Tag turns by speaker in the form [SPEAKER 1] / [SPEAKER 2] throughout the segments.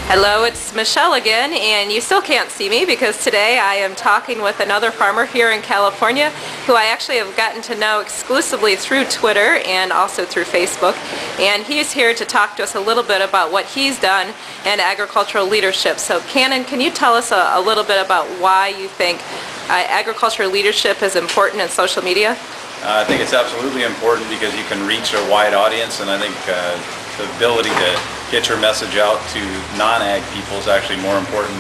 [SPEAKER 1] Hello, it's Michelle again, and you still can't see me because today I am talking with another farmer here in California who I actually have gotten to know exclusively through Twitter and also through Facebook. And he's here to talk to us a little bit about what he's done in agricultural leadership. So Cannon, can you tell us a little bit about why you think agricultural leadership is important in social media?
[SPEAKER 2] I think it's absolutely important because you can reach a wide audience, and I think the ability to get your message out to non-ag people is actually more important.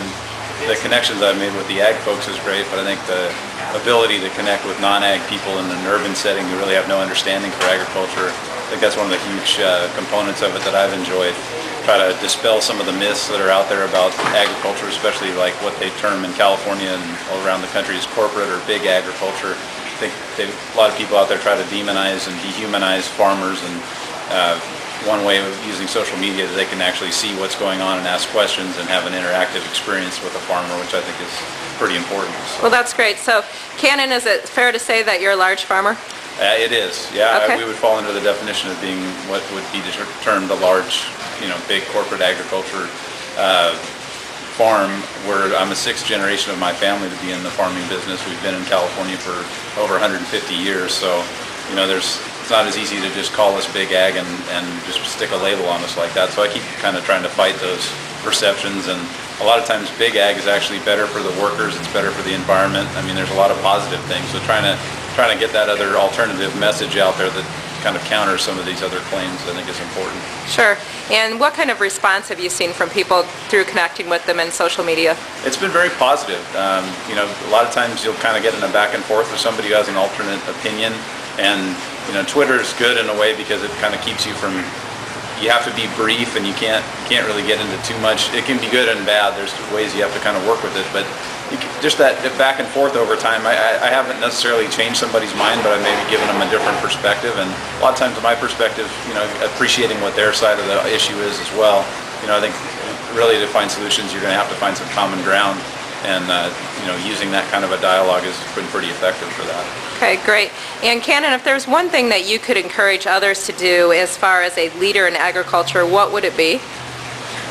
[SPEAKER 2] The connections I've made with the ag folks is great, but I think the ability to connect with non-ag people in an urban setting who really have no understanding for agriculture, I think that's one of the huge components of it that I've enjoyed. Try to dispel some of the myths that are out there about agriculture, especially like what they term in California and all around the country as corporate or big agriculture. I think a lot of people out there try to demonize and dehumanize farmers, and one way of using social media is they can actually see what's going on and ask questions and have an interactive experience with a farmer, which I think is pretty important.
[SPEAKER 1] Well, that's great. So, Cannon, is it fair to say that you're a large farmer?
[SPEAKER 2] It is, yeah.
[SPEAKER 1] Okay.
[SPEAKER 2] We would fall under the definition of being what would be termed a large, big corporate agriculture farm, where I'm a sixth generation of my family to be in the farming business. We've been in California for over 150 years, so it's not as easy to just call us big ag and just stick a label on us like that. So I keep kind of trying to fight those perceptions, and a lot of times big ag is actually better for the workers, it's better for the environment. I mean, there's a lot of positive things, so trying to get that other alternative message out there that kind of counters some of these other claims, I think is important.
[SPEAKER 1] Sure. And what kind of response have you seen from people through connecting with them in social media?
[SPEAKER 2] It's been very positive. A lot of times you'll kind of get in a back and forth with somebody who has an alternate opinion, and Twitter is good in a way because it kind of keeps you from, you have to be brief and you can't really get into too much. It can be good and bad. There's ways you have to kind of work with it, but just that back and forth over time, I haven't necessarily changed somebody's mind, but I've maybe given them a different perspective, and a lot of times my perspective, appreciating what their side of the issue is as well. I think really to find solutions, you're going to have to find some common ground, and using that kind of a dialogue has been pretty effective for that.
[SPEAKER 1] Okay, great. And Cannon, if there's one thing that you could encourage others to do as far as a leader in agriculture, what would it be?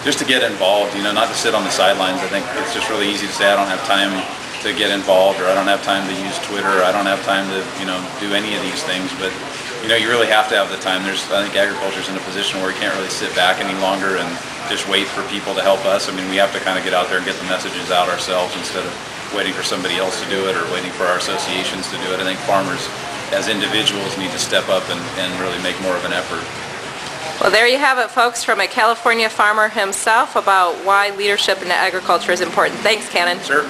[SPEAKER 2] Just to get involved, not to sit on the sidelines. I think it's just really easy to say I don't have time to get involved, or I don't have time to use Twitter, or I don't have time to do any of these things, but you really have to have the time. I think agriculture is in a position where we can't really sit back any longer and just wait for people to help us. I mean, we have to kind of get out there and get the messages out ourselves instead of waiting for somebody else to do it or waiting for our associations to do it. I think farmers as individuals need to step up and really make more of an effort.
[SPEAKER 1] Well, there you have it, folks, from a California farmer himself about why leadership in agriculture is important. Thanks, Cannon.
[SPEAKER 2] Sure.